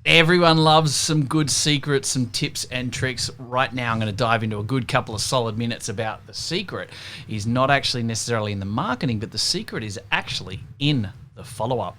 Everyone loves some good secrets, some tips and tricks. Right now, I'm going to dive into a good couple of solid minutes about the secret is not actually necessarily in the marketing, but the secret is actually in the follow-up.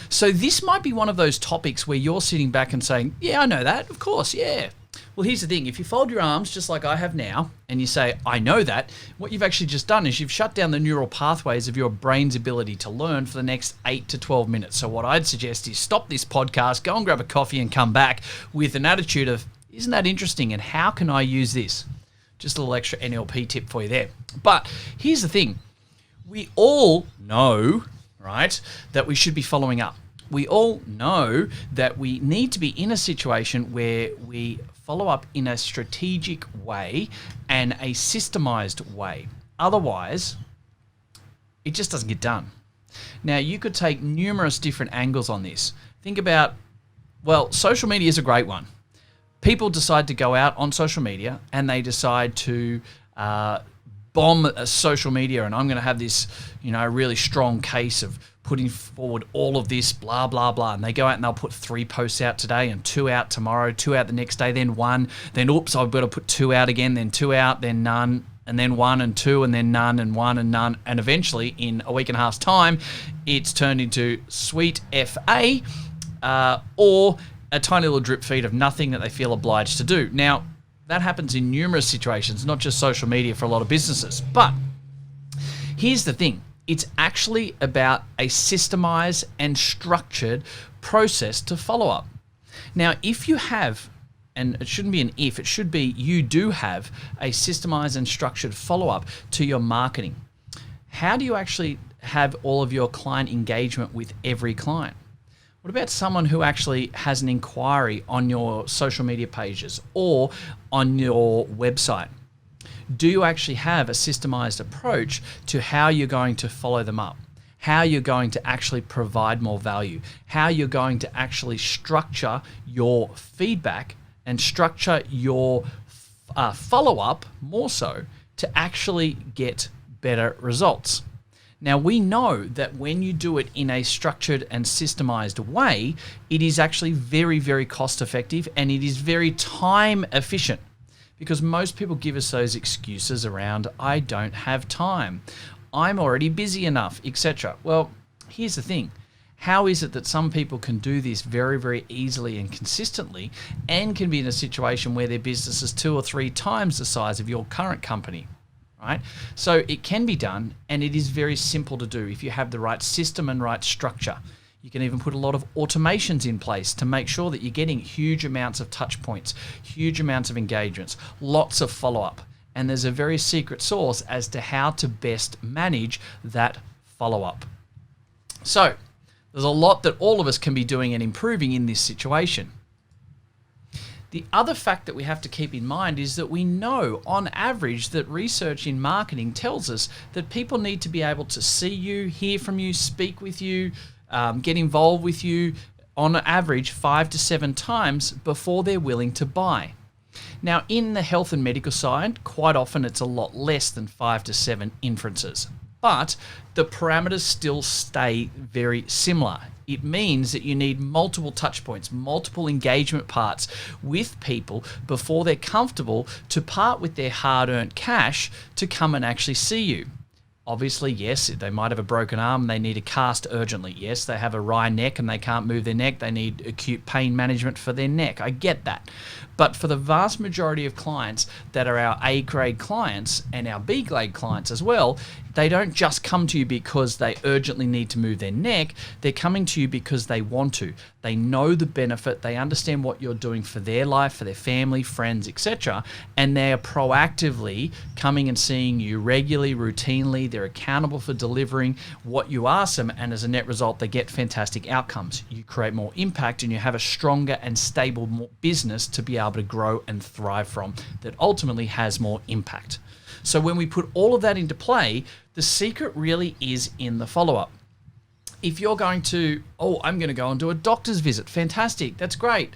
So this might be one of those topics where you're sitting back and saying, yeah, I know that, of course, yeah. Well, here's the thing. If you fold your arms just like I have now and you say, I know that, what you've actually just done is you've shut down the neural pathways of your brain's ability to learn for the next 8 to 12 minutes. So what I'd suggest is stop this podcast, go and grab a coffee and come back with an attitude of, isn't that interesting and how can I use this? Just a little extra NLP tip for you there. But here's the thing. We all know, right, that we should be following up. We all know that we need to be in a situation where we follow up in a strategic way and a systemized way. Otherwise, it just doesn't get done. Now, you could take numerous different angles on this. Think about, well, social media is a great one. People decide to go out on social media and they decide to bomb social media, and I'm going to have this, really strong case of putting forward all of this, blah, blah, blah. And they go out and they'll put 3 posts out today and 2 out tomorrow, 2 out the next day, then 1, then oops, I've got to put 2 out again, then 2 out, then none, and then 1 and 2, and then none and 1 and none. And eventually, in a week and a half's time, it's turned into sweet FA or a tiny little drip feed of nothing that they feel obliged to do. Now, that happens in numerous situations, not just social media for a lot of businesses. But here's the thing. It's actually about a systemized and structured process to follow up. Now, if you have, and it shouldn't be an if, it should be you do have a systemized and structured follow-up to your marketing. How do you actually have all of your client engagement with every client? What about someone who actually has an inquiry on your social media pages or on your website? Do you actually have a systemized approach to how you're going to follow them up? How you're going to actually provide more value? How you're going to actually structure your feedback and structure your follow-up more so to actually get better results? Now, we know that when you do it in a structured and systemized way, it is actually very, very cost effective and it is very time efficient. Because most people give us those excuses around, I don't have time, I'm already busy enough, etc. Well, here's the thing. How is it that some people can do this very, very easily and consistently and can be in a situation where their business is 2 or 3 times the size of your current company, right? So it can be done and it is very simple to do if you have the right system and right structure. You can even put a lot of automations in place to make sure that you're getting huge amounts of touch points, huge amounts of engagements, lots of follow-up. And there's a very secret sauce as to how to best manage that follow-up. So there's a lot that all of us can be doing and improving in this situation. The other fact that we have to keep in mind is that we know on average that research in marketing tells us that people need to be able to see you, hear from you, speak with you, get involved with you on average 5 to 7 times before they're willing to buy. Now, in the health and medical side, quite often it's a lot less than 5 to 7 inferences, but the parameters still stay very similar. It means that you need multiple touch points, multiple engagement parts with people before they're comfortable to part with their hard-earned cash to come and actually see you. Obviously, yes, they might have a broken arm and they need a cast urgently. Yes, they have a wry neck and they can't move their neck. They need acute pain management for their neck. I get that. But for the vast majority of clients that are our A-grade clients and our B-grade clients as well, they don't just come to you because they urgently need to move their neck. They're coming to you because they want to. They know the benefit. They understand what you're doing for their life, for their family, friends, etc. And they're proactively coming and seeing you regularly, routinely. they're accountable for delivering what you ask them, and as a net result, they get fantastic outcomes. You create more impact and you have a stronger and stable business to be able to grow and thrive from that ultimately has more impact. So when we put all of that into play, the secret really is in the follow-up. If you're going to, I'm going to go and do a doctor's visit, fantastic, that's great.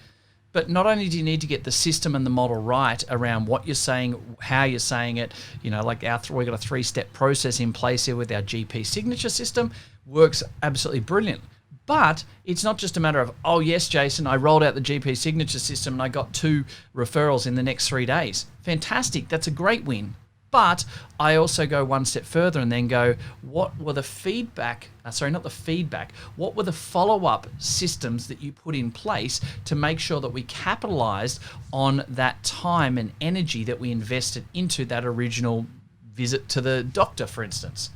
But not only do you need to get the system and the model right around what you're saying, how you're saying it, like we've got a 3-step process in place here with our GP signature system, works absolutely brilliant. But it's not just a matter of, yes, Jason, I rolled out the GP signature system and I got 2 referrals in the next 3 days. Fantastic, that's a great win. But I also go one step further and then go, what were the what were the follow-up systems that you put in place to make sure that we capitalized on that time and energy that we invested into that original visit to the doctor, for instance?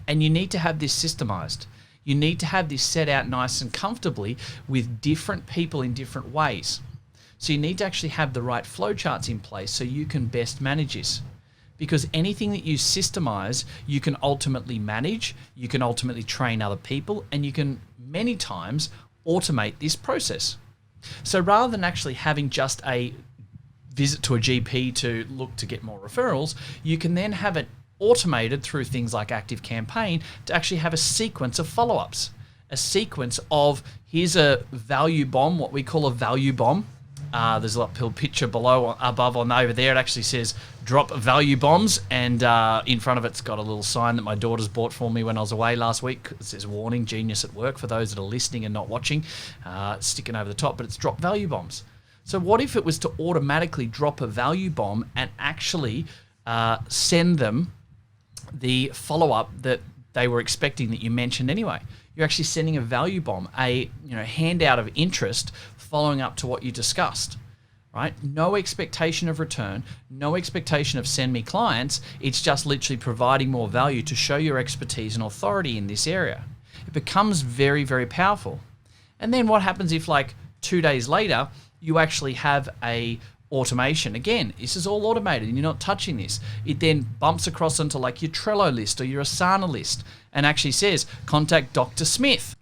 And you need to have this systemized. You need to have this set out nice and comfortably with different people in different ways. So you need to actually have the right flowcharts in place so you can best manage this. Because anything that you systemize, you can ultimately manage, you can ultimately train other people, and you can many times automate this process. So rather than actually having just a visit to a GP to look to get more referrals, you can then have it automated through things like ActiveCampaign to actually have a sequence of follow-ups, a sequence of here's a value bomb, what we call a value bomb. There's a little picture above on over there. It actually says drop value bombs, and in front of it's got a little sign that my daughter's bought for me when I was away last week. It says warning, genius at work, for those that are listening and not watching, sticking over the top, but it's drop value bombs. So what if it was to automatically drop a value bomb and actually send them the follow-up that they were expecting that you mentioned anyway? You're actually sending a value bomb, a handout of interest following up to what you discussed, right? No expectation of return, no expectation of send me clients. It's just literally providing more value to show your expertise and authority in this area. It becomes very, very powerful. And then what happens if 2 days later, you actually have a automation? Again, this is all automated and you're not touching this. It then bumps across into your Trello list or your Asana list and actually says, contact Dr. Smith.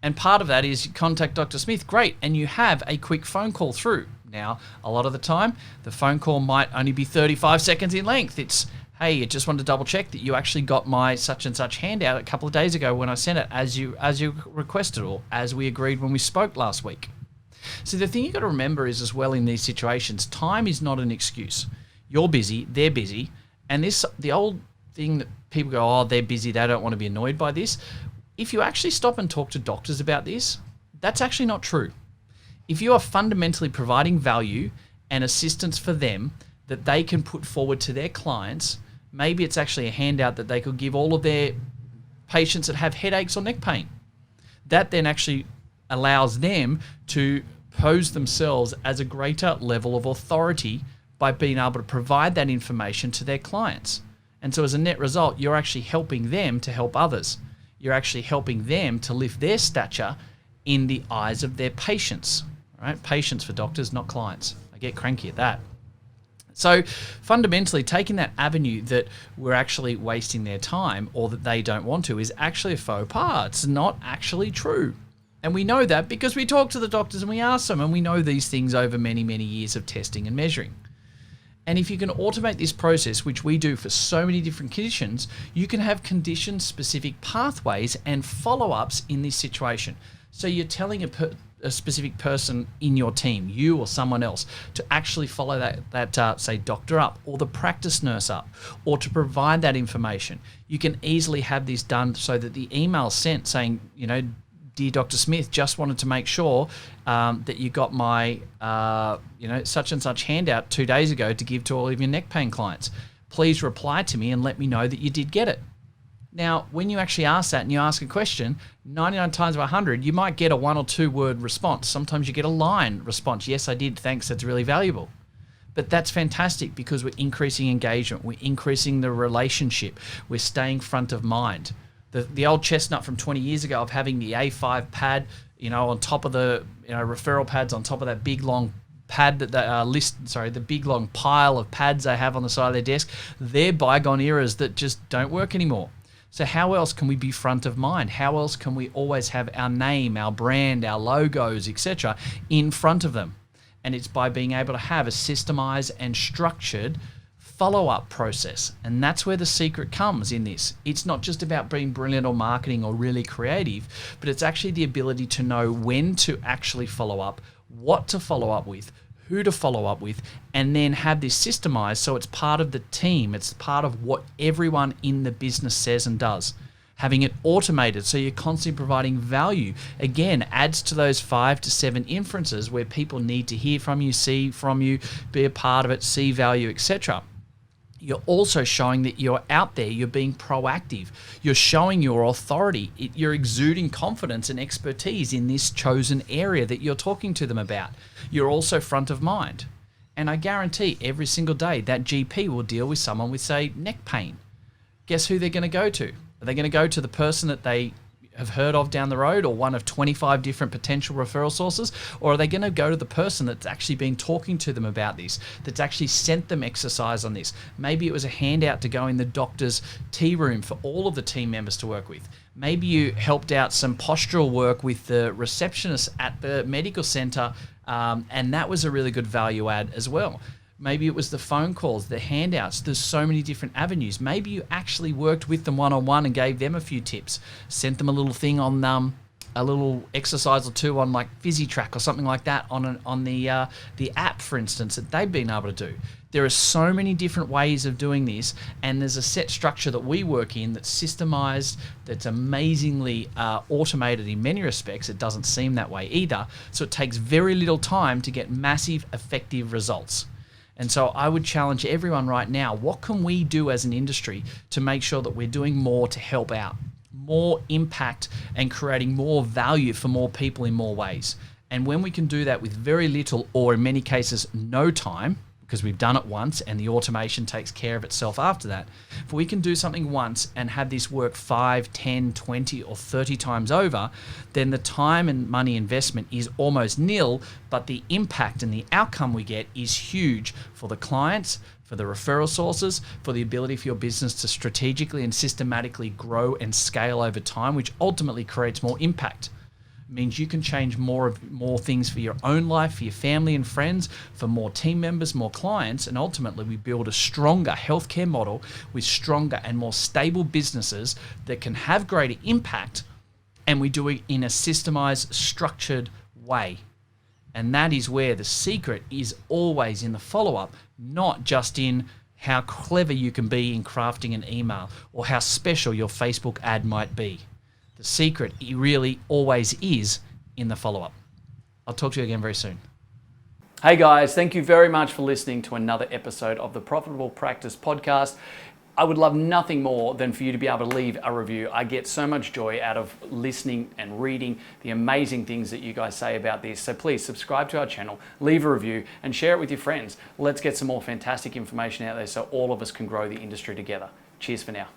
And part of that is you contact Dr. Smith, great, and you have a quick phone call through. Now, a lot of the time, the phone call might only be 35 seconds in length. It's, hey, I just wanted to double check that you actually got my such and such handout a couple of days ago when I sent it as you requested, or as we agreed when we spoke last week. So the thing you got to remember is, as well, in these situations, time is not an excuse. You're busy, they're busy, and the old thing that people go, they're busy, they don't want to be annoyed by this. If you actually stop and talk to doctors about this, that's actually not true. If you are fundamentally providing value and assistance for them that they can put forward to their clients, maybe it's actually a handout that they could give all of their patients that have headaches or neck pain. That then actually allows them to pose themselves as a greater level of authority by being able to provide that information to their clients. And so as a net result, you're actually helping them to help others. You're actually helping them to lift their stature in the eyes of their patients, right? Patients for doctors, not clients. I get cranky at that. So fundamentally, taking that avenue that we're actually wasting their time or that they don't want to is actually a faux pas. It's not actually true. And we know that because we talk to the doctors and we ask them, and we know these things over many, many years of testing and measuring. And if you can automate this process, which we do for so many different conditions, you can have condition-specific pathways and follow-ups in this situation. So you're telling a specific person in your team, you or someone else, to actually follow that say, doctor up or the practice nurse up, or to provide that information. You can easily have this done so that the email sent saying, Dear Dr. Smith, just wanted to make sure that you got my, such and such handout 2 days ago to give to all of your neck pain clients. Please reply to me and let me know that you did get it. Now, when you actually ask that and you ask a question, 99 times out of 100, you might get a 1 or 2 word response. Sometimes you get a line response. Yes, I did. Thanks. That's really valuable. But that's fantastic because we're increasing engagement. We're increasing the relationship. We're staying front of mind. The old chestnut from 20 years ago of having the A5 pad, on top of the referral pads, on top of that big long pad that the big long pile of pads they have on the side of their desk, they're bygone eras that just don't work anymore. So how else can we be front of mind? How else can we always have our name, our brand, our logos, etc. in front of them? And it's by being able to have a systemized and structured follow-up process. And that's where the secret comes in this. It's not just about being brilliant or marketing or really creative, but it's actually the ability to know when to actually follow up, what to follow up with, who to follow up with, and then have this systemized so it's part of the team. It's part of what everyone in the business says and does. Having it automated so you're constantly providing value, again, adds to those 5 to 7 inferences where people need to hear from you, see from you, be a part of it, see value, etc. You're also showing that you're out there, you're being proactive, you're showing your authority, you're exuding confidence and expertise in this chosen area that you're talking to them about. You're also front of mind. And I guarantee every single day that GP will deal with someone with, say, neck pain. Guess who they're going to go to? Are they going to go to the person that they have heard of down the road, or one of 25 different potential referral sources? Or are they going to go to the person that's actually been talking to them about this, that's actually sent them exercise on this? Maybe it was a handout to go in the doctor's tea room for all of the team members to work with. Maybe you helped out some postural work with the receptionist at the medical center, and that was a really good value add as well. Maybe it was the phone calls, the handouts. There's so many different avenues. Maybe you actually worked with them one-on-one and gave them a few tips, sent them a little thing on a little exercise or two on like PhysiTrack or something like that on the app, for instance, that they've been able to do. There are so many different ways of doing this, and there's a set structure that we work in that's systemized, that's amazingly automated in many respects. It doesn't seem that way either. So it takes very little time to get massive, effective results. And so I would challenge everyone right now, what can we do as an industry to make sure that we're doing more to help out, more impact and creating more value for more people in more ways? And when we can do that with very little, or in many cases, no time, because we've done it once and the automation takes care of itself after that. If we can do something once and have this work 5, 10, 20 or 30 times over, then the time and money investment is almost nil, but the impact and the outcome we get is huge for the clients, for the referral sources, for the ability for your business to strategically and systematically grow and scale over time, which ultimately creates more impact. Means you can change more things for your own life, for your family and friends, for more team members, more clients, and ultimately we build a stronger healthcare model with stronger and more stable businesses that can have greater impact, and we do it in a systemized, structured way. And that is where the secret is always in the follow-up, not just in how clever you can be in crafting an email or how special your Facebook ad might be. The secret really always is in the follow-up. I'll talk to you again very soon. Hey guys, thank you very much for listening to another episode of the Profitable Practice Podcast. I would love nothing more than for you to be able to leave a review. I get so much joy out of listening and reading the amazing things that you guys say about this. So please subscribe to our channel, leave a review, and share it with your friends. Let's get some more fantastic information out there so all of us can grow the industry together. Cheers for now.